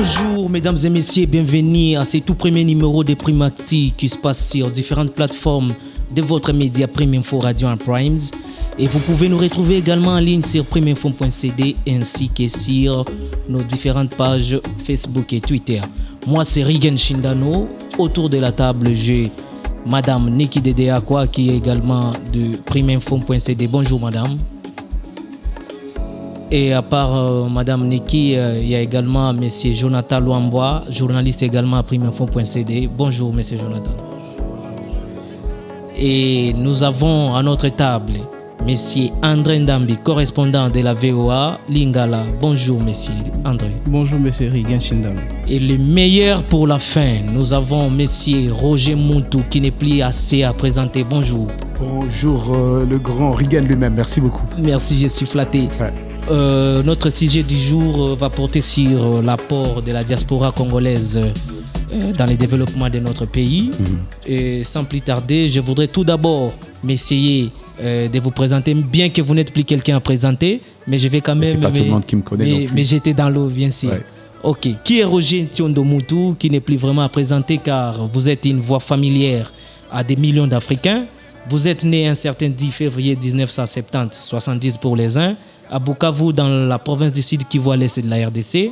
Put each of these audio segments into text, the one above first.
Bonjour mesdames et messieurs, bienvenue à ce tout premier numéro de Prime Acti qui se passe sur différentes plateformes de votre média Prime Info Radio and Primes. Et vous pouvez nous retrouver également en ligne sur primeinfo.cd ainsi que sur nos différentes pages Facebook et Twitter. Moi c'est Rigen Shindano. Autour de la table j'ai Madame Niki Dedeakwa qui est également de primeinfo.cd. Bonjour madame. Et à part Madame Niki, il y a également Monsieur Jonathan Luambois, journaliste également à primeinfo.cd. Bonjour Monsieur Jonathan. Et nous avons à notre table Monsieur André Ndambi, correspondant de la VOA Lingala. Bonjour Monsieur André. Bonjour Monsieur Rigen Shindano. Et le meilleur pour la fin, nous avons Monsieur Roger Muntu qui n'est plus assez à présenter. Bonjour. Bonjour le grand Rigen lui-même, merci beaucoup. Merci, je suis flatté. Ouais. Notre sujet du jour va porter sur l'apport de la diaspora congolaise dans le développement de notre pays. Et sans plus tarder, je voudrais tout d'abord m'essayer de vous présenter, bien que vous n'êtes plus quelqu'un à présenter, mais je vais quand même... C'est pas tout le monde qui me connaît mais j'étais dans l'eau, bien sûr. Ouais. Ok. Qui est Roger Ntiondo Muntu, qui n'est plus vraiment à présenter car vous êtes une voix familière à des millions d'Africains. Vous êtes né un certain 10 février 1970, 70 pour les uns, à Bukavu, dans la province du Sud Kivu à l'est de la RDC,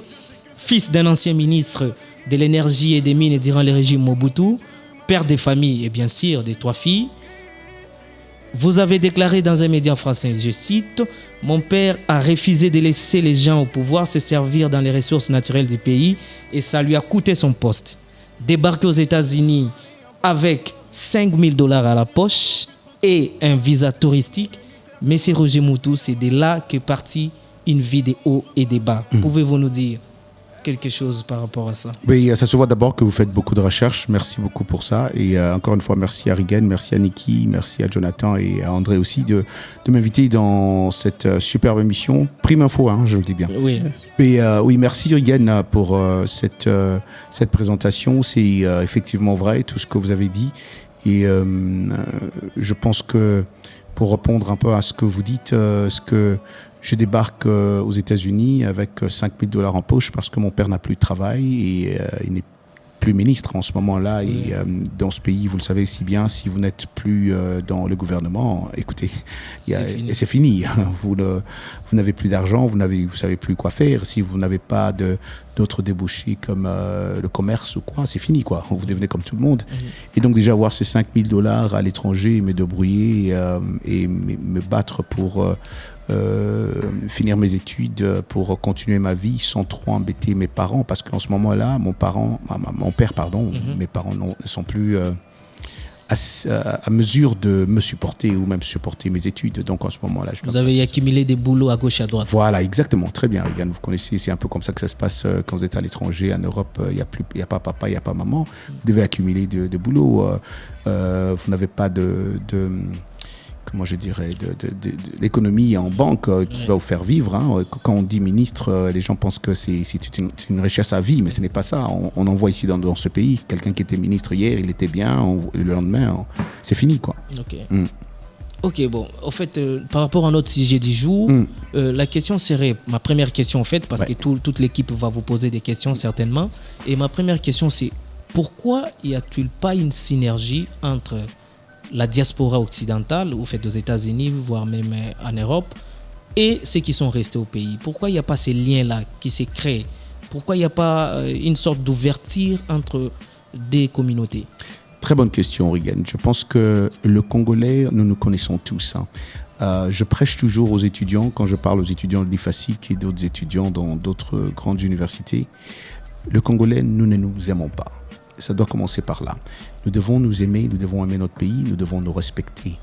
fils d'un ancien ministre de l'énergie et des mines durant le régime Mobutu, père de famille et bien sûr de 3 filles. Vous avez déclaré dans un média français, je cite, « Mon père a refusé de laisser les gens au pouvoir se servir dans les ressources naturelles du pays et ça lui a coûté son poste. Débarquer aux États-Unis avec $5,000 à la poche et un visa touristique. Monsieur Roger Muntu, c'est de là qu'est partie une vie de haut et de bas. Pouvez-vous nous dire quelque chose par rapport à ça? Oui, ça se voit d'abord que vous faites beaucoup de recherches. Merci beaucoup pour ça. Et encore une fois, merci à Rigen, merci à Niki, merci à Jonathan et à André aussi de m'inviter dans cette superbe émission. Prime Info, je vous le dis bien. Oui. Et oui, merci Rigen pour cette présentation. C'est effectivement vrai, tout ce que vous avez dit. Et je pense que pour répondre un peu à ce que vous dites, je débarque aux États-Unis avec $5,000 en poche parce que mon père n'a plus de travail et il n'est plus ministre en ce moment-là. Et dans ce pays, vous le savez si bien, si vous n'êtes plus dans le gouvernement, écoutez, c'est fini. Vous n'avez plus d'argent, vous savez plus quoi faire. Si vous n'avez pas d'autres débouchés comme le commerce ou quoi, c'est fini quoi. Vous devenez comme tout le monde. Et donc déjà avoir ces $5,000 à l'étranger, me débrouiller et me battre pour finir mes études, pour continuer ma vie sans trop embêter mes parents, parce qu'en ce moment-là, mon père, mes parents ne sont plus à mesure de me supporter ou même supporter mes études. Donc en ce moment-là, vous avez accumulé des boulots à gauche à droite. Voilà, exactement, très bien. Regarde, vous connaissez, c'est un peu comme ça que ça se passe quand vous êtes à l'étranger, en Europe. Il n'y a pas papa, il n'y a pas maman. Vous devez accumuler de boulot. Vous n'avez pas comment je dirais, de l'économie en banque qui va vous faire vivre. Quand on dit ministre, les gens pensent que c'est une richesse à vie, mais ce n'est pas ça. On en voit ici dans ce pays, quelqu'un qui était ministre hier, il était bien, le lendemain, c'est fini, quoi. Ok. Ok, bon, en fait, par rapport à notre sujet du jour, la question serait, ma première question en fait, parce que toute l'équipe va vous poser des questions certainement, et ma première question c'est, pourquoi n'y a-t-il pas une synergie entre la diaspora occidentale, ou fait aux États-Unis, voire même en Europe, et ceux qui sont restés au pays? Pourquoi il n'y a pas ces liens-là qui se créent? Pourquoi il n'y a pas une sorte d'ouverture entre des communautés? Très bonne question, Rigen. Je pense que le Congolais, nous nous connaissons tous. Je prêche toujours aux étudiants, quand je parle aux étudiants de l'IFASIC et d'autres étudiants dans d'autres grandes universités. Le Congolais, nous ne nous aimons pas. Ça doit commencer par là. Nous devons nous aimer, nous devons aimer notre pays, nous devons nous respecter.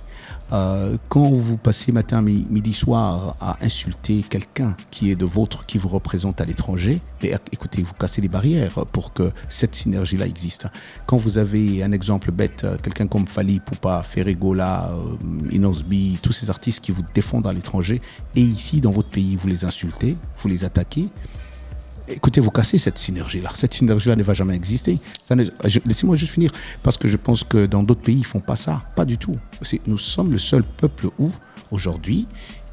Quand vous passez matin, midi, soir à insulter quelqu'un qui est de vôtre, qui vous représente à l'étranger, mais écoutez, vous cassez les barrières pour que cette synergie-là existe. Quand vous avez un exemple bête, quelqu'un comme Fally Ipupa, Ferregola, Inosbi, tous ces artistes qui vous défendent à l'étranger, et ici, dans votre pays, vous les insultez, vous les attaquez, écoutez, vous cassez cette synergie-là. Cette synergie-là ne va jamais exister. Laissez-moi juste finir, parce que je pense que dans d'autres pays, ils ne font pas ça. Pas du tout. Nous sommes le seul peuple où, aujourd'hui,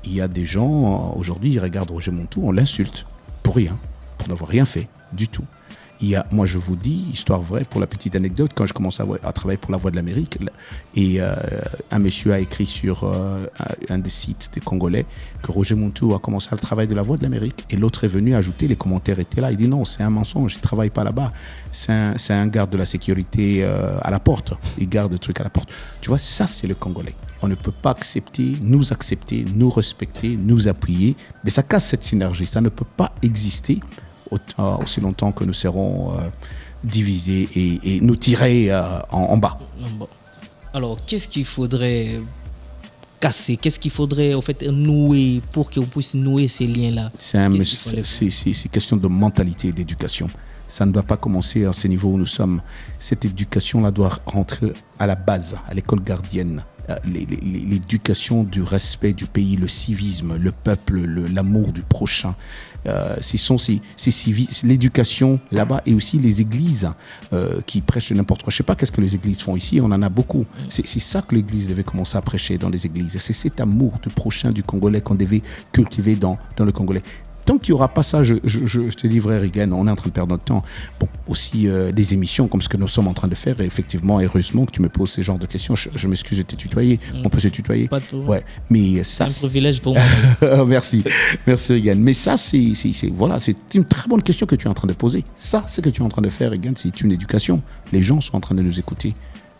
il y a des gens, aujourd'hui, ils regardent Roger Muntu, on l'insulte. Pour rien. pour n'avoir rien fait du tout. Moi, je vous dis, histoire vraie, pour la petite anecdote, quand je commence à travailler pour La Voix de l'Amérique, et un monsieur a écrit sur un des sites des Congolais que Roger Montou a commencé le travail de La Voix de l'Amérique, et l'autre est venu ajouter, les commentaires étaient là, il dit non, c'est un mensonge, il ne travaille pas là-bas, c'est un garde de la sécurité à la porte, il garde le truc à la porte. Tu vois, ça c'est le Congolais. On ne peut pas accepter, nous respecter, nous appuyer, mais ça casse cette synergie, ça ne peut pas exister aussi longtemps que nous serons divisés et nous tirer en bas. Alors, qu'est-ce qu'il faudrait casser? Qu'est-ce qu'il faudrait au fait nouer pour qu'on puisse nouer ces liens-là? C'est question de mentalité et d'éducation. Ça ne doit pas commencer à ce niveau où nous sommes. Cette éducation-là doit rentrer à la base, à l'école gardienne. L'éducation du respect du pays, le civisme, le peuple, l'amour du prochain. L'éducation là-bas et aussi les églises qui prêchent n'importe quoi. Je ne sais pas qu'est-ce que les églises font ici, on en a beaucoup. C'est ça que l'église devait commencer à prêcher dans les églises. C'est cet amour du prochain, du Congolais qu'on devait cultiver dans le Congolais. Tant qu'il n'y aura pas ça, je te dis vrai, Regan, on est en train de perdre notre temps. Bon, aussi des émissions comme ce que nous sommes en train de faire. Et effectivement, heureusement que tu me poses ce genre de questions. Je m'excuse de te tutoyer. On peut se tutoyer. Pas tout. Ouais, mais ça, c'est un privilège pour moi. Merci, Regan. Mais ça, c'est une très bonne question que tu es en train de poser. Ça, c'est ce que tu es en train de faire, Regan, c'est une éducation. Les gens sont en train de nous écouter.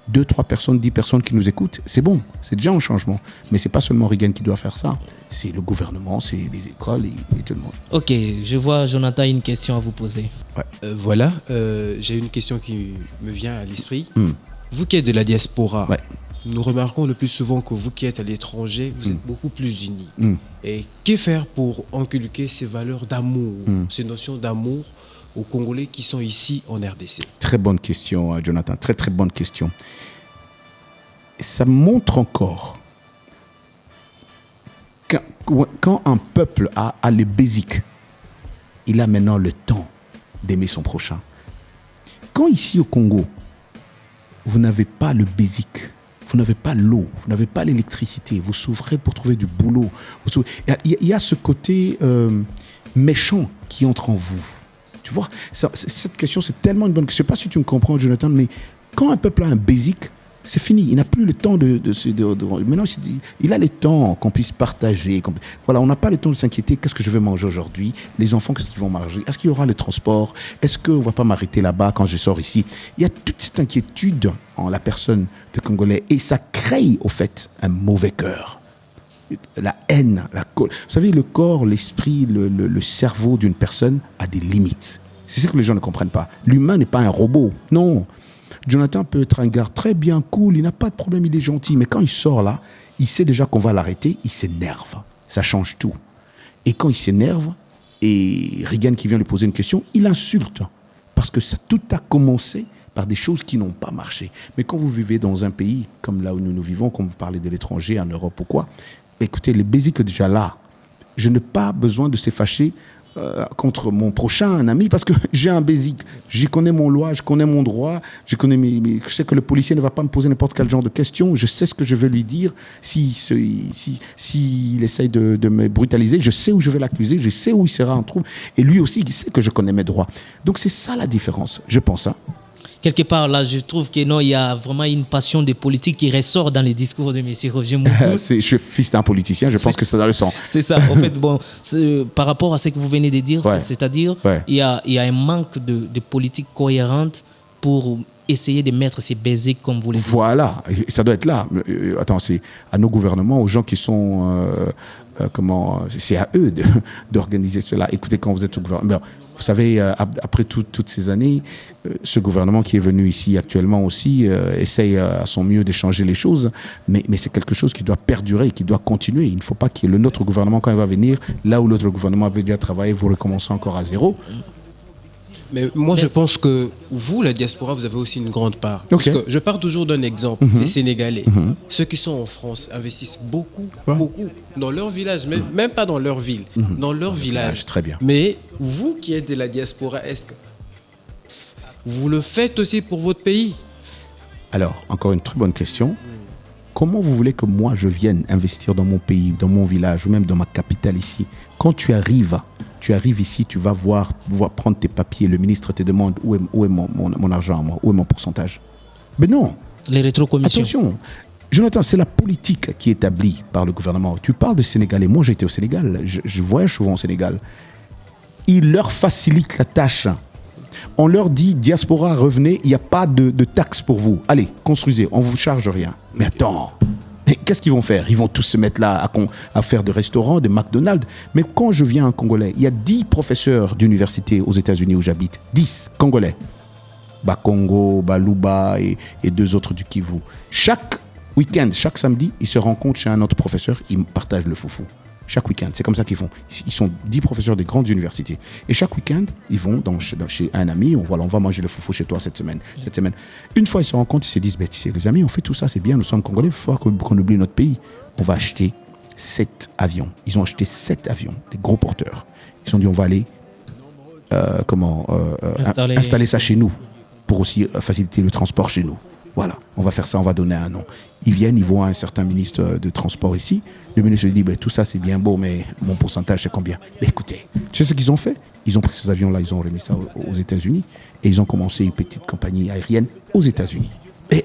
2, 3 personnes, 10 personnes qui nous écoutent, c'est bon, c'est déjà un changement. Mais c'est pas seulement Regan qui doit faire ça, c'est le gouvernement, c'est les écoles et tout le monde. Ok, je vois Jonathan une question à vous poser. Ouais. Voilà, j'ai une question qui me vient à l'esprit. Vous qui êtes de la diaspora, nous remarquons le plus souvent que vous qui êtes à l'étranger, vous êtes beaucoup plus unis. Et que faire pour inculquer ces valeurs d'amour, ces notions d'amour aux Congolais qui sont ici en RDC? Très bonne question, Jonathan. Très, très bonne question. Ça montre encore quand un peuple a les basiques, il a maintenant le temps d'aimer son prochain. Quand ici au Congo, vous n'avez pas le basique, vous n'avez pas l'eau, vous n'avez pas l'électricité, vous souffrez pour trouver du boulot. Il y a ce côté méchant qui entre en vous. Tu vois, cette question, c'est tellement une bonne question. Je ne sais pas si tu me comprends, Jonathan, mais quand un peuple a un basic, c'est fini. Il n'a plus le temps maintenant, il a le temps qu'on puisse partager. Voilà, on n'a pas le temps de s'inquiéter. Qu'est-ce que je vais manger aujourd'hui? Les enfants, qu'est-ce qu'ils vont manger? Est-ce qu'il y aura le transport? Est-ce qu'on ne va pas m'arrêter là-bas quand je sors ici? Il y a toute cette inquiétude en la personne de Congolais et ça crée, au fait, un mauvais cœur. La haine, la colère. Vous savez, le corps, l'esprit, le cerveau d'une personne a des limites. C'est ce que les gens ne comprennent pas. L'humain n'est pas un robot. Non. Jonathan peut être un gars très bien cool, il n'a pas de problème, il est gentil. Mais quand il sort là, il sait déjà qu'on va l'arrêter, il s'énerve. Ça change tout. Et quand il s'énerve, et Regan qui vient lui poser une question, il insulte. Parce que tout a commencé par des choses qui n'ont pas marché. Mais quand vous vivez dans un pays comme là où nous vivons, comme vous parlez de l'étranger, en Europe ou quoi, écoutez, les basiques déjà là, je n'ai pas besoin de se fâcher contre mon prochain, un ami, parce que j'ai un basic. J'y connais mon loi, je connais mon droit, je sais que le policier ne va pas me poser n'importe quel genre de questions, je sais ce que je veux lui dire. S'il essaye de me brutaliser, je sais où je vais l'accuser, je sais où il sera en trouble. Et lui aussi, il sait que je connais mes droits. Donc c'est ça la différence, je pense. Quelque part, là, je trouve que non, il y a vraiment une passion des politiques qui ressort dans les discours de M. Roger Montou. Je suis fils d'un politicien, je pense que c'est dans le sang. C'est ça. En fait, bon, par rapport à ce que vous venez de dire, c'est-à-dire, il y a un manque de politique cohérente pour essayer de mettre ces basiques comme vous les dites. Voilà, ça doit être là. Attends, c'est à nos gouvernements, aux gens qui sont... c'est à eux d'organiser cela. Écoutez, quand vous êtes au gouvernement... Vous savez, après toutes ces années, ce gouvernement qui est venu ici actuellement aussi essaye à son mieux d'échanger les choses, mais c'est quelque chose qui doit perdurer, qui doit continuer. Il ne faut pas que notre gouvernement, quand il va venir, là où l'autre gouvernement avait déjà travaillé, vous recommencez encore à zéro. Mais moi, je pense que vous, la diaspora, vous avez aussi une grande part. Parce que je pars toujours d'un exemple. Les Sénégalais, ceux qui sont en France, investissent beaucoup dans leur village, même pas dans leur ville, dans leur village. Très bien. Mais vous qui êtes de la diaspora, est-ce que vous le faites aussi pour votre pays? Alors, encore une très bonne question. Comment vous voulez que moi, je vienne investir dans mon pays, dans mon village, ou même dans ma capitale ici? Quand tu arrives Tu arrives ici, tu vas voir prendre tes papiers, le ministre te demande où est mon argent, où est mon pourcentage. Mais non. Les rétrocommissions. Attention, Jonathan, c'est la politique qui est établie par le gouvernement. Tu parles de Sénégalais. Moi, j'ai été au Sénégal. Je voyage souvent au Sénégal. Ils leur facilitent la tâche. On leur dit, diaspora, revenez, il n'y a pas de taxe pour vous. Allez, construisez, on ne vous charge rien. Mais attends, qu'est-ce qu'ils vont faire? Ils vont tous se mettre là à faire des restaurants, des McDonald's. Mais quand je viens en Congolais, il y a 10 professeurs d'université aux États-Unis où j'habite. 10 Congolais. Bakongo, Baluba et 2 autres du Kivu. Chaque week-end, chaque samedi, ils se rencontrent chez un autre professeur, ils partagent le foufou. Chaque week-end, c'est comme ça qu'ils font. Ils sont 10 professeurs des grandes universités. Et chaque week-end, ils vont chez un ami, on va manger le foufou chez toi cette semaine. Une fois ils se rencontrent, ils se disent, les amis, on fait tout ça, c'est bien, nous sommes Congolais, il faut qu'on oublie notre pays. On va acheter 7 avions. Ils ont acheté 7 avions, des gros porteurs. Ils ont dit, on va aller installer ça chez nous, pour aussi faciliter le transport chez nous. Voilà, on va faire ça, on va donner un nom. Ils viennent, ils voient un certain ministre de transport ici. Le ministre lui dit, tout ça c'est bien beau, mais mon pourcentage c'est combien? Mais écoutez, tu sais ce qu'ils ont fait? Ils ont pris ces avions-là, ils ont remis ça aux États-Unis et ils ont commencé une petite compagnie aérienne aux États-Unis. Et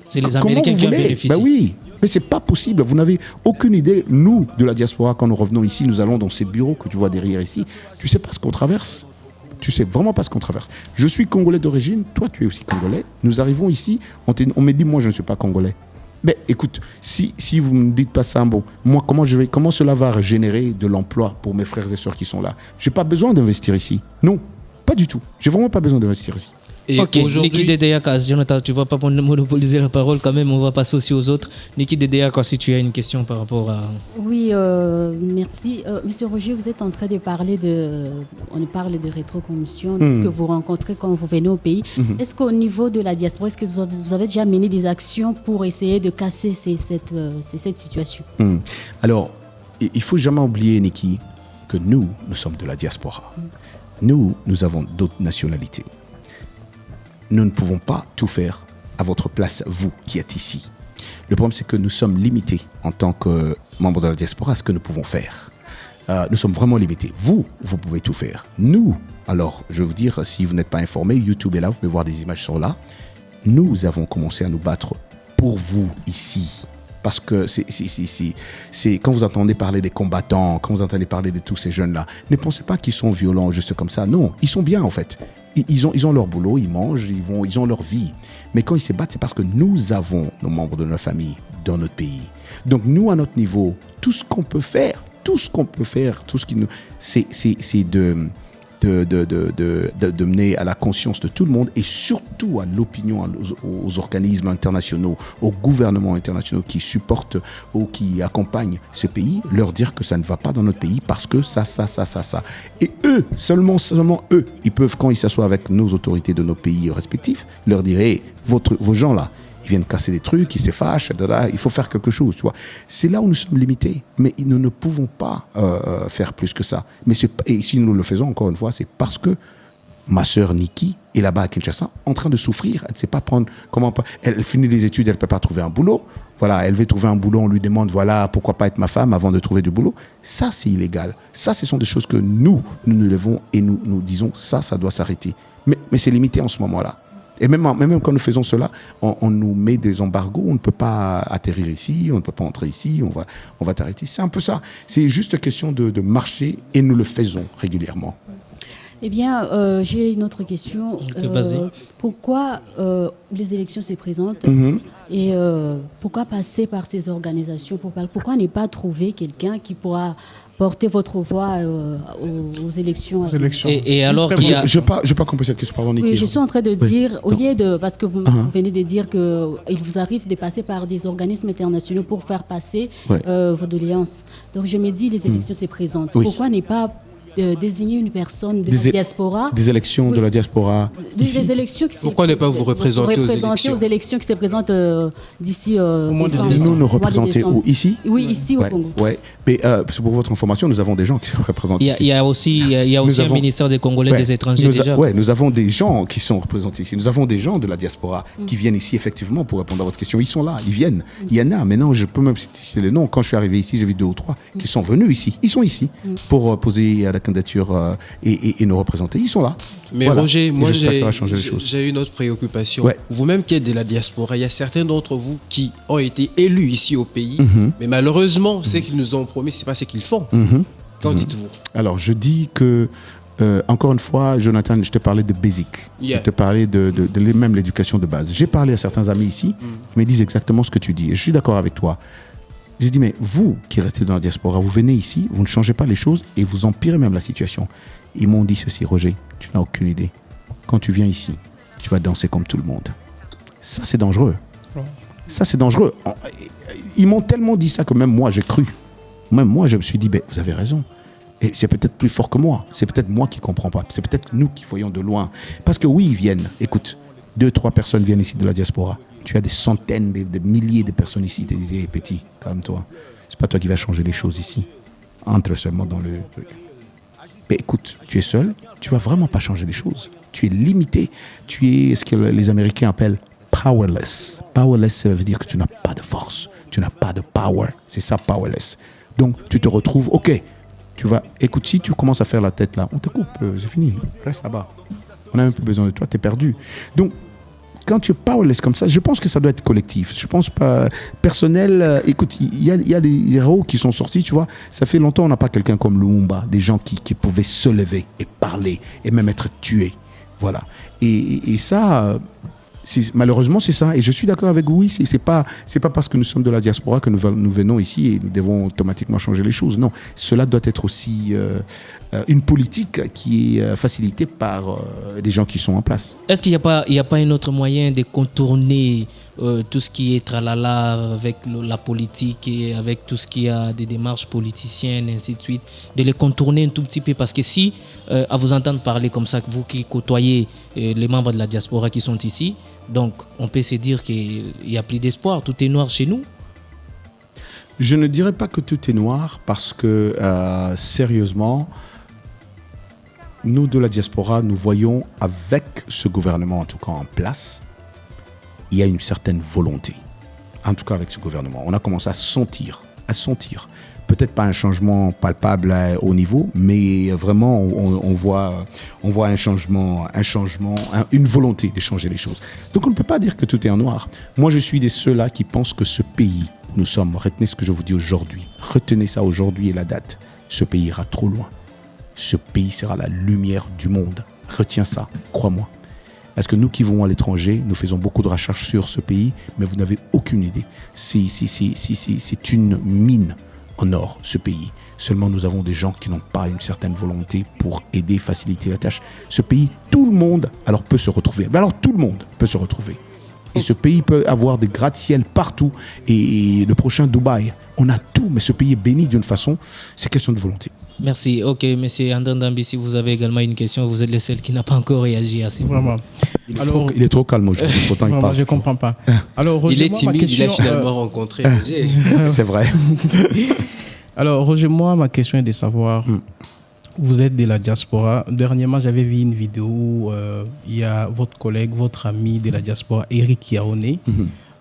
c'est les Américains qui ont bénéficié. Oui, mais c'est pas possible. Vous n'avez aucune idée. Nous, de la diaspora, quand nous revenons ici, nous allons dans ces bureaux que tu vois derrière ici. Tu sais pas ce qu'on traverse. Tu sais vraiment pas ce qu'on traverse. Je suis Congolais d'origine, toi tu es aussi Congolais. Nous arrivons ici, on me dit moi je ne suis pas Congolais. Mais écoute, si vous ne me dites pas ça, moi comment cela va générer de l'emploi pour mes frères et sœurs qui sont là? J'ai pas besoin d'investir ici. Non, pas du tout. J'ai vraiment pas besoin d'investir ici. Et ok, Niki Dedeyakas, Jonathan, tu ne vas pas monopoliser la parole quand même, on va passer aussi aux autres. Niki Dedeyakas, si tu as une question par rapport à... Oui, merci. Monsieur Roger, vous êtes en train de parler on parle de rétrocommission, de ce que vous rencontrez quand vous venez au pays. Est-ce qu'au niveau de la diaspora, est-ce que vous avez déjà mené des actions pour essayer de casser cette situation? Alors, il ne faut jamais oublier, Niki, que nous sommes de la diaspora. Nous avons d'autres nationalités. Nous ne pouvons pas tout faire à votre place, vous qui êtes ici. Le problème, c'est que nous sommes limités en tant que membres de la diaspora à ce que nous pouvons faire. Nous sommes vraiment limités. Vous pouvez tout faire. Nous, alors, je vais vous dire, si vous n'êtes pas informé, YouTube est là, vous pouvez voir des images sur là. Nous avons commencé à nous battre pour vous ici. Parce que c'est quand vous entendez parler des combattants, quand vous entendez parler de tous ces jeunes-là, ne pensez pas qu'ils sont violents juste comme ça. Non, ils sont bien en fait. Ils ont leur boulot, ils mangent, ils ont leur vie. Mais quand ils se battent, c'est parce que nous avons nos membres de notre famille dans notre pays. Donc nous, à notre niveau, tout ce qu'on peut faire, tout ce qui nous, c'est de mener à la conscience de tout le monde et surtout à l'opinion, aux organismes internationaux, aux gouvernements internationaux qui supportent ou qui accompagnent ce pays, leur dire que ça ne va pas dans notre pays parce que ça. Et eux, seulement eux, ils peuvent, quand ils s'assoient avec nos autorités de nos pays respectifs, leur dire, hey, vos gens là, ils viennent casser des trucs, ils se fâchent, il faut faire quelque chose. Tu vois. C'est là où nous sommes limités, mais nous ne pouvons pas faire plus que ça. Et si nous le faisons, encore une fois, c'est parce que ma sœur Niki est là-bas à Kinshasa, en train de souffrir. Elle ne sait pas elle finit les études, elle ne peut pas trouver un boulot. Voilà, elle veut trouver un boulot, on lui demande, voilà, pourquoi pas être ma femme avant de trouver du boulot. Ça, c'est illégal. Ça, ce sont des choses que nous levons et nous disons, ça doit s'arrêter. Mais c'est limité en ce moment-là. Et même quand nous faisons cela, on nous met des embargos, on ne peut pas atterrir ici, on ne peut pas entrer ici, on va t'arrêter. C'est un peu ça. C'est juste question de marcher et nous le faisons régulièrement. Eh bien, j'ai une autre question. Pourquoi les élections se présentent et pourquoi passer par ces organisations? Pourquoi ne pas trouver quelqu'un qui pourra porter votre voix aux élections. Et alors qu'il y a... Je n'ai pas compris cette question, pardon, Niki. Oui, je suis en train de dire, au lieu de... Parce que vous venez de dire qu'il vous arrive de passer par des organismes internationaux pour faire passer vos doléances. Donc je me dis, les élections se présentent. Pourquoi ne pas désigner une personne de la diaspora? Des élections de la diaspora. Des élections qui Pourquoi ne pas vous représenter aux élections qui se présentent d'ici décembre? Nous représenter où? Ici? Oui, ici au Congo. Ouais. Mais pour votre information, nous avons des gens qui se représentent ici. Il y a aussi un ministère des Congolais des étrangers déjà. Oui, nous avons des gens qui sont représentés ici. Nous avons des gens de la diaspora qui viennent ici effectivement pour répondre à votre question. Ils sont là, ils viennent. Il y en a. Maintenant, je peux même citer les noms. Quand je suis arrivé ici, j'ai vu 2 ou 3 qui sont venus ici. Ils sont ici pour poser la candidature et nous représenter. Ils sont là. Mais voilà. Roger, moi j'ai une autre préoccupation. Ouais. Vous-même qui êtes de la diaspora, il y a certains d'entre vous qui ont été élus ici au pays, mais malheureusement, ce qu'ils nous ont promis, c'est pas ce qu'ils font. Qu'en dites-vous? Alors, je dis que encore une fois, Jonathan, je te parlais de basic. Je te parlais de même l'éducation de base. J'ai parlé à certains amis ici, ils me disent exactement ce que tu dis. Et je suis d'accord avec toi. J'ai dit, mais vous qui restez dans la diaspora, vous venez ici, vous ne changez pas les choses et vous empirez même la situation. Ils m'ont dit ceci, Roger, tu n'as aucune idée. Quand tu viens ici, tu vas danser comme tout le monde. Ça, c'est dangereux. Ça, c'est dangereux. Ils m'ont tellement dit ça que même moi, j'ai cru. Même moi, je me suis dit, ben, vous avez raison. Et c'est peut-être plus fort que moi. C'est peut-être moi qui ne comprends pas. C'est peut-être nous qui voyons de loin. Parce que oui, ils viennent. Écoute, 2-3 personnes viennent ici de la diaspora. Tu as des centaines, des milliers de personnes ici. Tu te dis, hey, petit, calme-toi. C'est pas toi qui vas changer les choses ici. Entre seulement dans le truc. Mais écoute, tu es seul. Tu vas vraiment pas changer les choses. Tu es limité. Tu es ce que les Américains appellent powerless. Powerless, ça veut dire que tu n'as pas de force. Tu n'as pas de power. C'est ça, powerless. Donc, tu te retrouves, ok. Tu vas, écoute, si tu commences à faire la tête là, on te coupe, c'est fini, reste là-bas. On n'a même plus besoin de toi, tu es perdu. Donc, quand tu es powerless comme ça, je pense que ça doit être collectif. Je pense pas personnel. Écoute, il y a des héros qui sont sortis, tu vois. Ça fait longtemps qu'on n'a pas quelqu'un comme Lumumba, des gens qui pouvaient se lever et parler et même être tués. Voilà. Et ça... malheureusement, c'est ça. Et je suis d'accord avec vous, oui, c'est pas parce que nous sommes de la diaspora que nous venons ici et nous devons automatiquement changer les choses. Non, cela doit être aussi une politique qui est facilitée par les gens qui sont en place. Est-ce qu'il n'y a pas un autre moyen de contourner tout ce qui est tralala avec la politique et avec tout ce qui a des démarches politiciennes et ainsi de suite, de les contourner un tout petit peu? Parce que si, à vous entendre parler comme ça, vous qui côtoyez les membres de la diaspora qui sont ici, donc on peut se dire qu'il n'y a plus d'espoir, tout est noir chez nous. Je ne dirais pas que tout est noir parce que, sérieusement, nous de la diaspora, nous voyons avec ce gouvernement, en tout cas en place, il y a une certaine volonté. En tout cas avec ce gouvernement. On a commencé à sentir. Peut-être pas un changement palpable au niveau, mais vraiment on voit un changement, une volonté de changer les choses. Donc on ne peut pas dire que tout est en noir. Moi je suis de ceux-là qui pensent que ce pays où nous sommes, retenez ce que je vous dis aujourd'hui, retenez ça aujourd'hui et la date, ce pays ira trop loin. Ce pays sera la lumière du monde. Retiens ça, crois-moi. Parce que nous qui vont à l'étranger, nous faisons beaucoup de recherches sur ce pays, mais vous n'avez aucune idée. C'est une mine en or, ce pays. Seulement, nous avons des gens qui n'ont pas une certaine volonté pour aider, faciliter la tâche. Ce pays, tout le monde alors peut se retrouver. Alors, tout le monde peut se retrouver. Et ce pays peut avoir des gratte-ciel partout. Et le prochain Dubaï, on a tout, mais ce pays est béni d'une façon. C'est question de volonté. Merci. Ok, monsieur André Ndambi, si vous avez également une question, vous êtes le seul qui n'a pas encore réagi à ce moment. Il est trop calme aujourd'hui, pourtant il parle. Je ne comprends pas. Alors, Roger, il est timide, il a finalement rencontré Roger. C'est vrai. Alors, Roger, moi, ma question est de savoir, vous êtes de la diaspora. Dernièrement, j'avais vu une vidéo où il y a votre collègue, votre ami de la diaspora, Eric Yaoné.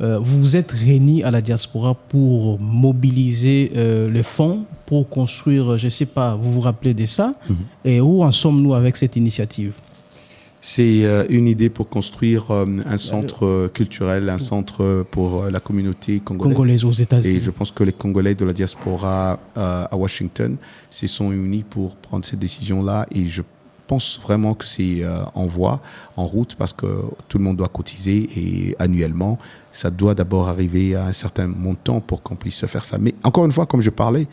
Vous vous êtes réunis à la diaspora pour mobiliser les fonds pour construire, je ne sais pas, vous vous rappelez de ça? Et où en sommes-nous avec cette initiative? C'est une idée pour construire un centre culturel, un centre pour la communauté congolaise aux États-Unis. Et je pense que les Congolais de la diaspora à Washington se sont unis pour prendre cette décision-là. Et je pense vraiment que c'est en voie, en route, parce que tout le monde doit cotiser et annuellement, ça doit d'abord arriver à un certain montant pour qu'on puisse se faire ça. Mais encore une fois, comme je parlais,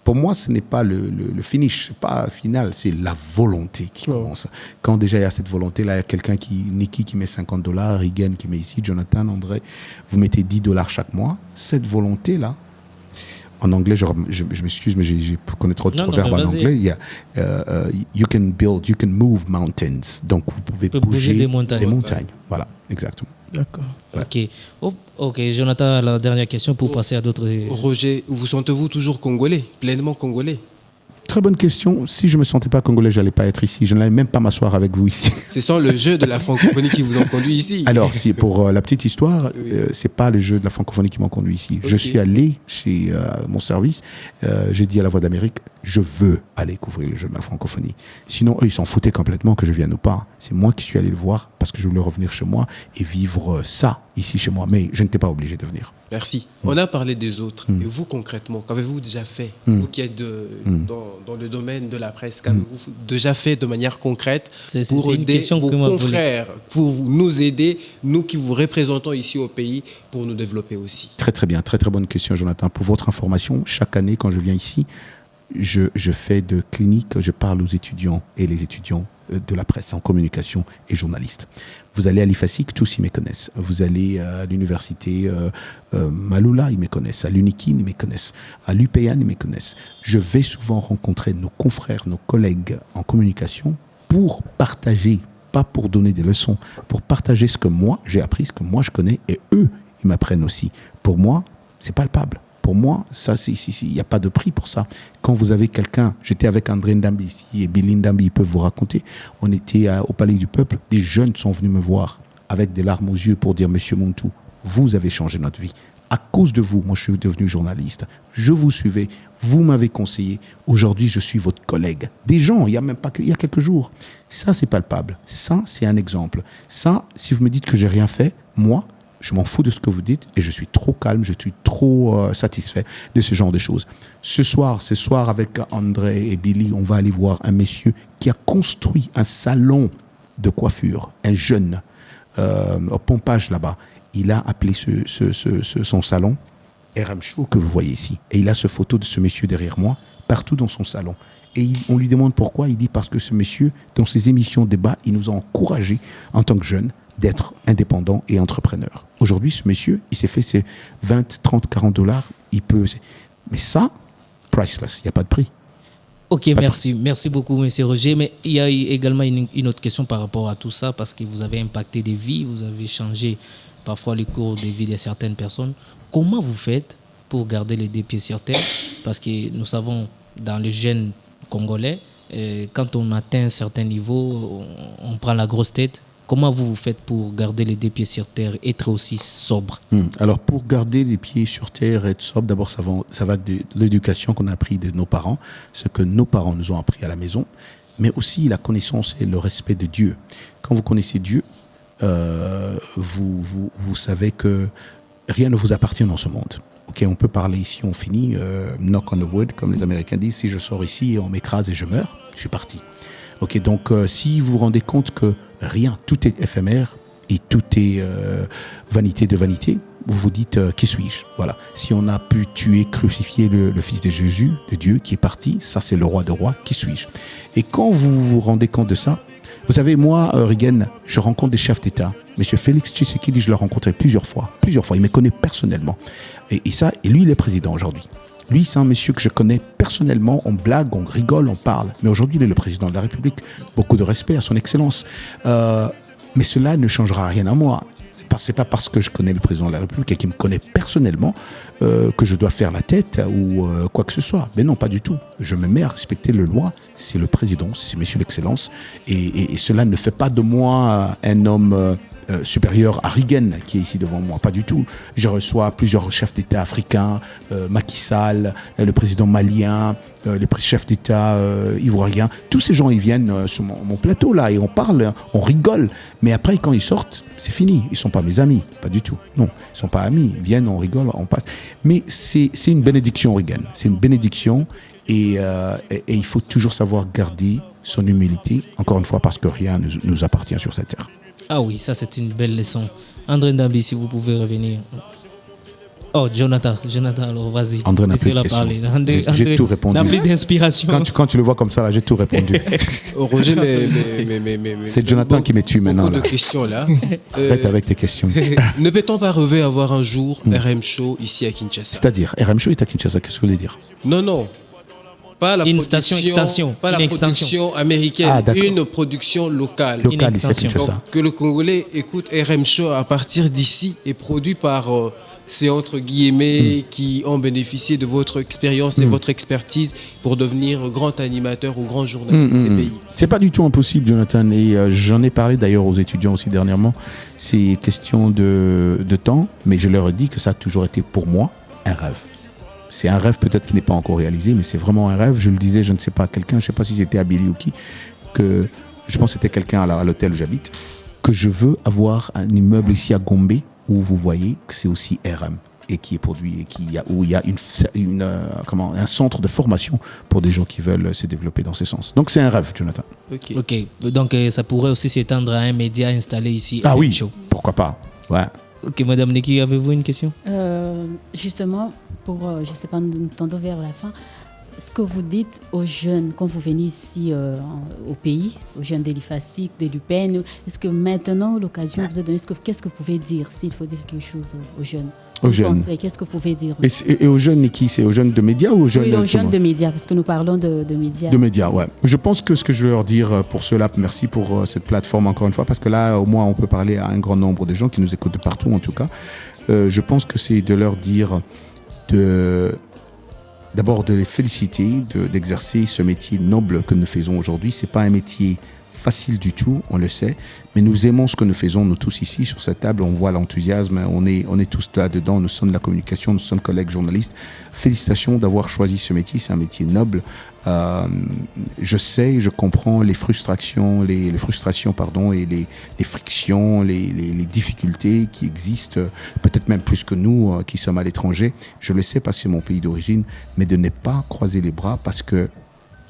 pour moi, ce n'est pas le finish, ce n'est pas final, c'est la volonté qui commence. Quand déjà il y a cette volonté-là, il y a quelqu'un Niki qui met $50, Regan qui met ici, Jonathan, André, vous mettez $10 chaque mois. Cette volonté-là, en anglais, je m'excuse, mais je connais trop de proverbes en anglais. Il y a you can move mountains. Donc vous pouvez bouger des montagnes. Voilà, exactement. D'accord. Ouais. Ok, Jonathan, la dernière question pour passer à d'autres. Roger, vous sentez-vous toujours congolais, pleinement congolais? Très bonne question. Si je ne me sentais pas congolais, je n'allais pas être ici. Je n'allais même pas m'asseoir avec vous ici. Ce sont le jeu de la francophonie qui vous ont conduit ici. Alors, pour la petite histoire, ce n'est pas le jeu de la francophonie qui m'a conduit ici. Okay. Je suis allé chez mon service. J'ai dit à la Voix d'Amérique, Je veux aller couvrir les Jeux de la francophonie. Sinon, eux, ils s'en foutaient complètement que je vienne ou pas. C'est moi qui suis allé le voir parce que je voulais revenir chez moi et vivre ça ici chez moi. Mais je n'étais pas obligé de venir. Merci. On a parlé des autres. Et vous, concrètement, qu'avez-vous déjà fait? Vous qui êtes dans le domaine de la presse, qu'avez-vous déjà fait de manière concrète pour aider vos confrères, pour nous aider, nous qui vous représentons ici au pays, pour nous développer aussi? Très, très bien. Très, très bonne question, Jonathan. Pour votre information, chaque année, quand je viens ici, je fais de cliniques, je parle aux étudiants et les étudiants de la presse en communication et journalistes. Vous allez à l'IFASIC, tous ils me connaissent. Vous allez à l'université Maloula, ils me connaissent. À l'UNIKIN, ils me connaissent. À l'UPN, ils me connaissent. Je vais souvent rencontrer nos confrères, nos collègues en communication pour partager, pas pour donner des leçons, pour partager ce que moi j'ai appris, ce que moi je connais, et eux, ils m'apprennent aussi. Pour moi, c'est palpable. Pour moi, ça, il n'y a pas de prix pour ça. Quand vous avez quelqu'un, j'étais avec André Ndambi ici et Billy Ndambi, ils peuvent vous raconter. On était au Palais du Peuple, des jeunes sont venus me voir avec des larmes aux yeux pour dire, Monsieur Muntu, vous avez changé notre vie. À cause de vous, moi, je suis devenu journaliste. Je vous suivais, vous m'avez conseillé. Aujourd'hui, je suis votre collègue. Des gens, il y a quelques jours. Ça, c'est palpable. Ça, c'est un exemple. Ça, si vous me dites que j'ai rien fait, moi, je m'en fous de ce que vous dites et je suis trop calme, je suis trop satisfait de ce genre de choses. Ce soir avec André et Billy, on va aller voir un monsieur qui a construit un salon de coiffure, un jeune, au Pompage là-bas. Il a appelé son salon RM Show que vous voyez ici. Et il a ce photo de ce monsieur derrière moi, partout dans son salon. Et on lui demande pourquoi. Il dit parce que ce monsieur, dans ses émissions de débat, il nous a encouragés en tant que jeunes d'être indépendant et entrepreneur. Aujourd'hui, ce monsieur, il s'est fait ses 20, 30, 40 dollars. Mais ça, priceless, il n'y a pas de prix. Ok, merci. Merci beaucoup, M. Roger. Mais il y a également une autre question par rapport à tout ça, parce que vous avez impacté des vies, vous avez changé parfois les cours de vie de certaines personnes. Comment vous faites pour garder les deux pieds sur terre? Parce que nous savons, dans les jeunes congolais, quand on atteint un certain niveau, on prend la grosse tête. Comment vous faites pour garder les deux pieds sur terre et être aussi sobre? Alors, pour garder les pieds sur terre et être sobre, d'abord, ça va de l'éducation qu'on a appris de nos parents, ce que nos parents nous ont appris à la maison, mais aussi la connaissance et le respect de Dieu. Quand vous connaissez Dieu, vous savez que rien ne vous appartient dans ce monde. Ok, on peut parler ici, on finit, knock on the wood, comme les Américains disent, si je sors ici et on m'écrase et je meurs, je suis parti. Ok, donc si vous vous rendez compte que rien, tout est éphémère et tout est vanité de vanité, vous vous dites qui suis-je? Voilà. Si on a pu tuer, crucifier le fils de Jésus, de Dieu qui est parti, ça c'est le roi de rois, qui suis-je? Et quand vous vous rendez compte de ça, vous savez, moi, Rigen, je rencontre des chefs d'État. Monsieur Félix Tshisekedi, je l'ai rencontré plusieurs fois. Il me connaît personnellement. Et lui, il est président aujourd'hui. Lui, c'est un monsieur que je connais personnellement. On blague, on rigole, on parle. Mais aujourd'hui, il est le président de la République. Beaucoup de respect à son excellence. Mais cela ne changera rien à moi. C'est pas parce que je connais le président de la République et qu'il me connaît personnellement que je dois faire la tête ou quoi que ce soit. Mais non, pas du tout. Je me mets à respecter les lois. C'est le président, c'est monsieur l'excellence. Et cela ne fait pas de moi un homme supérieur à Rigen qui est ici devant moi, pas du tout. Je reçois plusieurs chefs d'État africains, Macky Sall, le président malien, le chef d'État ivoirien. Tous ces gens, ils viennent sur mon plateau là et on parle, on rigole. Mais après, quand ils sortent, c'est fini. Ils sont pas mes amis, pas du tout. Non, ils sont pas amis. Ils viennent, on rigole, on passe. Mais c'est une bénédiction, Rigen. C'est une bénédiction et il faut toujours savoir garder son humilité. Encore une fois, parce que rien ne nous appartient sur cette terre. Ah oui, ça c'est une belle leçon. André Ndambi, si vous pouvez revenir. Oh, Jonathan, alors vas-y. André n'a plus de questions. J'ai tout répondu. N'a plus d'inspiration. Quand tu le vois comme ça, là, j'ai tout répondu. Roger, mais c'est Jonathan qui me tue maintenant. Beaucoup de questions là. Arrête avec tes questions. Ne peut-on pas rêver avoir un jour RM Show ici à Kinshasa? C'est-à-dire, RM Show est à Kinshasa, qu'est-ce que vous voulez dire? Non. Pas la production américaine, une production locale. Locale ici à Kinshasa. Donc, que le Congolais écoute RM Show à partir d'ici et produit par ces entre guillemets qui ont bénéficié de votre expérience et votre expertise pour devenir grand animateur ou grand journaliste de ces pays. C'est pas du tout impossible, Jonathan, et j'en ai parlé d'ailleurs aux étudiants aussi dernièrement. C'est question de temps, mais je leur ai dit que ça a toujours été pour moi un rêve. C'est un rêve peut-être qui n'est pas encore réalisé, mais c'est vraiment un rêve. Je le disais, je ne sais pas, quelqu'un, je ne sais pas si c'était à Billy ou qui, que je pense que c'était quelqu'un à l'hôtel où j'habite, que je veux avoir un immeuble ici à Gombe où vous voyez que c'est aussi RM et qui est produit et où il y a un centre de formation pour des gens qui veulent se développer dans ce sens. Donc c'est un rêve, Jonathan. Ok. Donc ça pourrait aussi s'étendre à un média installé ici. Ah oui, pourquoi pas. Ouais. Ok, Madame Neki, avez-vous une question? Justement, je ne sais pas, nous tendons vers la fin. Ce que vous dites aux jeunes quand vous venez ici au pays, aux jeunes d'Elifasik, de l'UPN, est-ce que maintenant l'occasion vous est donnée, qu'est-ce que vous pouvez dire s'il faut dire quelque chose aux jeunes? Aux jeunes. Qu'est-ce que vous pouvez dire? Et aux jeunes, Niki, c'est aux jeunes de médias ou aux jeunes? Oui, aux jeunes de médias, parce que nous parlons de médias. De médias, ouais. Je pense que ce que je veux leur dire pour cela, merci pour cette plateforme encore une fois, parce que là, au moins, on peut parler à un grand nombre de gens qui nous écoutent de partout, en tout cas. Je pense que c'est de leur dire d'abord de les féliciter d'exercer ce métier noble que nous faisons aujourd'hui. C'est pas un métier facile du tout, on le sait, mais nous aimons ce que nous faisons, nous tous ici sur cette table, on voit l'enthousiasme, on est tous là-dedans, nous sommes de la communication, nous sommes collègues journalistes. Félicitations d'avoir choisi ce métier, c'est un métier noble. Je sais, je comprends les frustrations, et les frictions, les difficultés qui existent, peut-être même plus que nous qui sommes à l'étranger. Je le sais parce que c'est mon pays d'origine, mais de ne pas croiser les bras parce que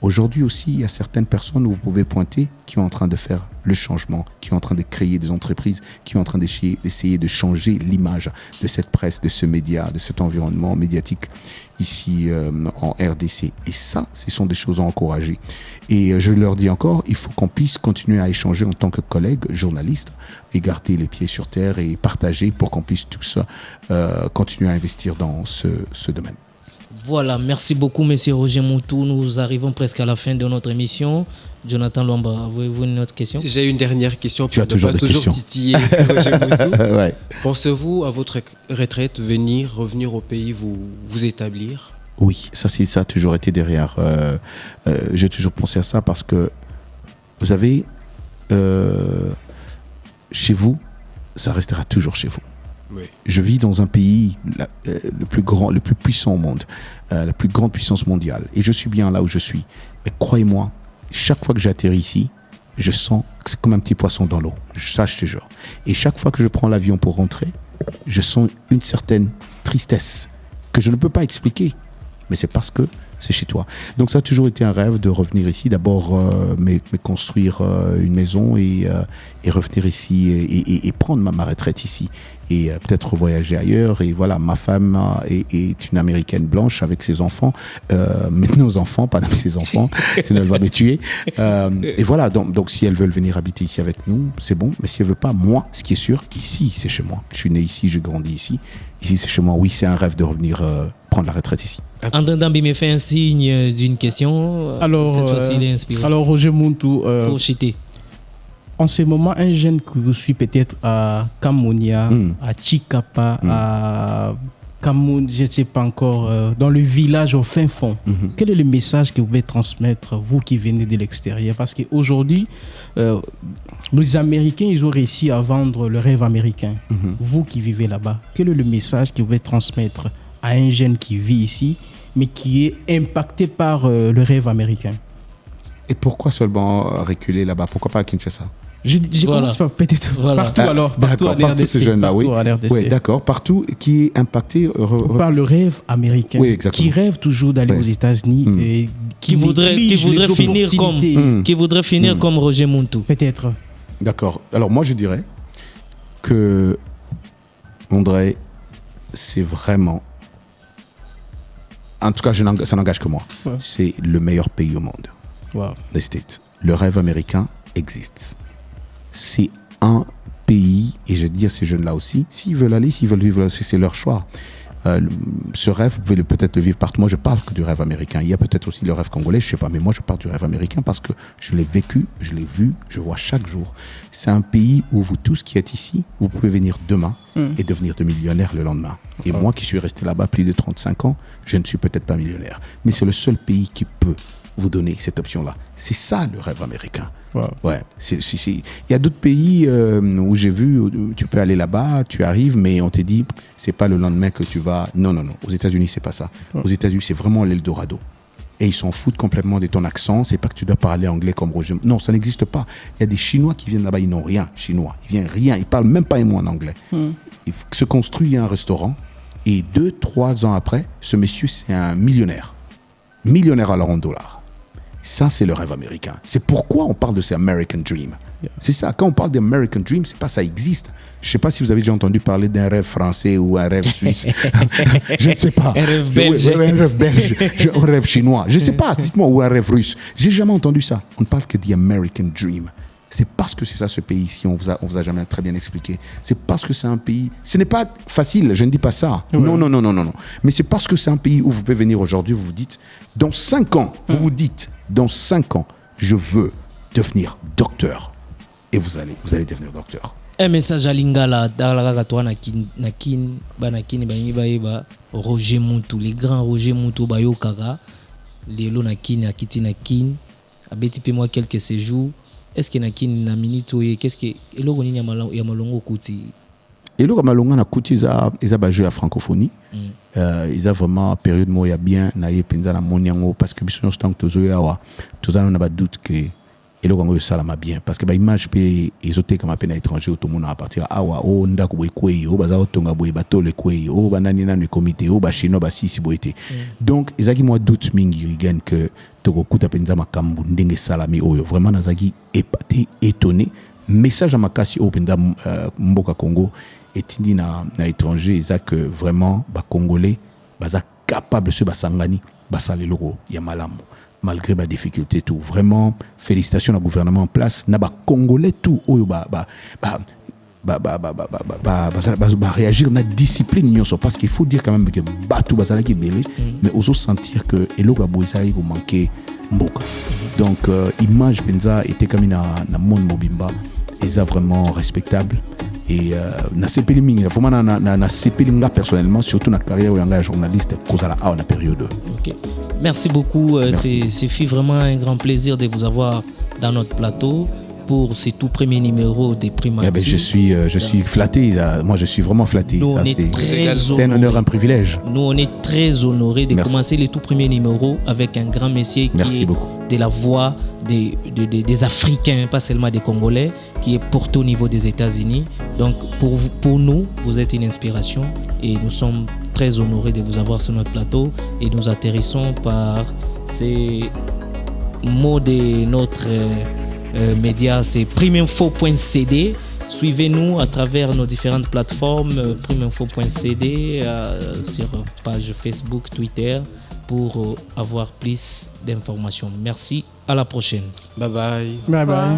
aujourd'hui aussi, il y a certaines personnes où vous pouvez pointer qui sont en train de faire le changement, qui sont en train de créer des entreprises, qui sont en train d'essayer de changer l'image de cette presse, de ce média, de cet environnement médiatique ici en RDC. Et ça, ce sont des choses à encourager. Et je leur dis encore, il faut qu'on puisse continuer à échanger en tant que collègues, journalistes, et garder les pieds sur terre et partager pour qu'on puisse tous continuer à investir dans ce domaine. Voilà, merci beaucoup, Monsieur Roger Moutou. Nous arrivons presque à la fin de notre émission. Jonathan Lwamba, avez-vous une autre question? J'ai une dernière question. Tu as toujours des questions. Titiller Roger Moutou. Ouais. Pensez-vous à votre retraite revenir au pays, vous établir? Oui, ça a toujours été derrière. J'ai toujours pensé à ça parce que, vous savez, chez vous, ça restera toujours chez vous. Oui. Je vis dans un pays le plus grand, le plus puissant au monde, la plus grande puissance mondiale. Et je suis bien là où je suis. Mais croyez-moi, chaque fois que j'atterris ici, je sens que c'est comme un petit poisson dans l'eau. Ça, je te jure. Et chaque fois que je prends l'avion pour rentrer, je sens une certaine tristesse que je ne peux pas expliquer. Mais c'est parce que c'est chez toi. Donc ça a toujours été un rêve de revenir ici, d'abord mais construire une maison et revenir ici et prendre ma retraite ici et peut-être voyager ailleurs. Et voilà, ma femme est une Américaine blanche avec ses enfants, mais nos enfants, pas ses enfants, sinon elle va me tuer. Et voilà, donc si elles veulent venir habiter ici avec nous, c'est bon. Mais si elles ne veulent pas, moi, ce qui est sûr, ici, c'est chez moi. Je suis né ici, j'ai grandi ici. Ici, c'est chez moi. Oui, c'est un rêve de revenir prendre la retraite ici. André Ndambi me fait un signe d'une question. Cette fois-ci, il est inspiré. Alors, Roger Moutou, pour citer. En ce moment, un jeune que vous suit peut-être à Kamonia, à Chikapa, à Kamoun, je ne sais pas encore, dans le village au fin fond. Quel est le message que vous pouvez transmettre, vous qui venez de l'extérieur? Parce qu'aujourd'hui, les Américains, ils ont réussi à vendre le rêve américain. Vous qui vivez là-bas, quel est le message que vous pouvez transmettre à un jeune qui vit ici, mais qui est impacté par le rêve américain? Et pourquoi seulement reculer là-bas? Pourquoi pas à Kinshasa? Je commence par peut-être partout alors. Partout à RDC. Ces jeunes-là, oui. Oui, d'accord. Partout qui est impacté par le rêve américain. Oui, exactement. Qui rêve toujours d'aller aux États-Unis. Et qui voudrait finir comme Roger Moutou. Peut-être. D'accord. Alors moi, je dirais que André, c'est vraiment... En tout cas, ça n'engage que moi. Ouais. C'est le meilleur pays au monde. Wow. Les States. Le rêve américain existe. C'est un pays, et je veux dire ces jeunes-là aussi, s'ils veulent aller, s'ils veulent vivre, c'est leur choix. Ce rêve, vous pouvez peut-être le vivre partout. Moi, je parle que du rêve américain. Il y a peut-être aussi le rêve congolais, je ne sais pas, mais moi, je parle du rêve américain parce que je l'ai vécu, je l'ai vu, je vois chaque jour. C'est un pays où vous tous qui êtes ici, vous pouvez venir demain et devenir de millionnaire le lendemain. Et moi qui suis resté là-bas plus de 35 ans, je ne suis peut-être pas millionnaire. Mais c'est le seul pays qui peut vous donner cette option-là. C'est ça le rêve américain. Wow. Ouais. Il y a d'autres pays où j'ai vu, où tu peux aller là-bas, tu arrives, mais on te dit, c'est pas le lendemain que tu vas. Non. Aux États-Unis, c'est pas ça. Aux États-Unis, c'est vraiment l'Eldorado. Et ils s'en foutent complètement de ton accent. C'est pas que tu dois parler anglais comme Roger. Non, ça n'existe pas. Il y a des Chinois qui viennent là-bas, ils n'ont rien, chinois. Ils viennent rien. Ils parlent même pas un mot en anglais. Il se construit un restaurant. Et 2-3 ans après, ce monsieur, c'est un millionnaire. Millionnaire alors en dollars. Ça, c'est le rêve américain. C'est pourquoi on parle de ce American Dream. C'est ça. Quand on parle d'American Dream, c'est pas ça existe. Je ne sais pas si vous avez déjà entendu parler d'un rêve français ou un rêve suisse. Je ne sais pas. Un rêve belge. Un rêve belge. Un rêve chinois. Je ne sais pas. Dites-moi, ou un rêve russe. J'ai jamais entendu ça. On ne parle que d'American Dream. C'est parce que c'est ça ce pays ici, on vous a jamais très bien expliqué. C'est parce que c'est un pays, ce n'est pas facile, je ne dis pas ça. Ouais. Non. Mais c'est parce que c'est un pays où vous pouvez venir aujourd'hui, vous vous dites, dans 5 ans, dans 5 ans, je veux devenir docteur. Et vous allez devenir docteur. Un message à Lingala, Roger Moutou, les grands Roger Moutou, Bayo Kara, les Lonakin, Akiti Nakin, Abeti Pemo quelques séjours. Est-ce qu'il y a une minute ou qu'est-ce que Eloko ni yamalongo kuti? Eloko malonga na kuti ils a basé à francophonie. Ils a vraiment période mo ya bien na yepenza na moniango parce que biso tant que tozo yawa tozana na ba doute que eloko ngo salama bien parce que ba image pe ezote comme appel à étranger au tout monde à partir awa o ndako boy kwei o baza otonga boy bato le kwei o banani na comité o ba chino ba sisi boité. Donc ezaki moi doute mingi rigen que tokokuta penza makambu ndenge salami oyo vraiment nazaki épaté étonné message à makasi au penda mboka Congo etindi na étranger ezak vraiment ba congolais baza capable ce basangani basale loko ya malamu malgré la difficulté tout vraiment félicitations au gouvernement en place na ba congolais tout oyo réagir na discipline nyonso parce qu'il faut dire quand même que batou bazala ki belé mais aussi sentir que eloko boisa iko manquer mboka donc image penza était comme na monde mobimba eza vraiment respectable et na sepeli mingi vraiment na sepeli nga personnellement surtout na carrière yanga journaliste kozala a na période. OK. Merci beaucoup. C'est vraiment un grand plaisir de vous avoir dans notre plateau pour ce tout premier numéro des Primature. Je suis flatté. Moi, je suis vraiment flatté. Nous, c'est un honneur, un privilège. Nous, on est très honorés de commencer les tout premiers numéros avec un grand monsieur qui est de la voix des Africains, pas seulement des Congolais, qui est porté au niveau des États-Unis. Donc, pour nous, vous êtes une inspiration et nous sommes très honorés de vous avoir sur notre plateau et nous atterrissons par ces mots de notre média, c'est primeinfo.cd. Suivez-nous à travers nos différentes plateformes, primeinfo.cd, sur page Facebook, Twitter, pour avoir plus d'informations. Merci, à la prochaine. Bye bye. Bye bye.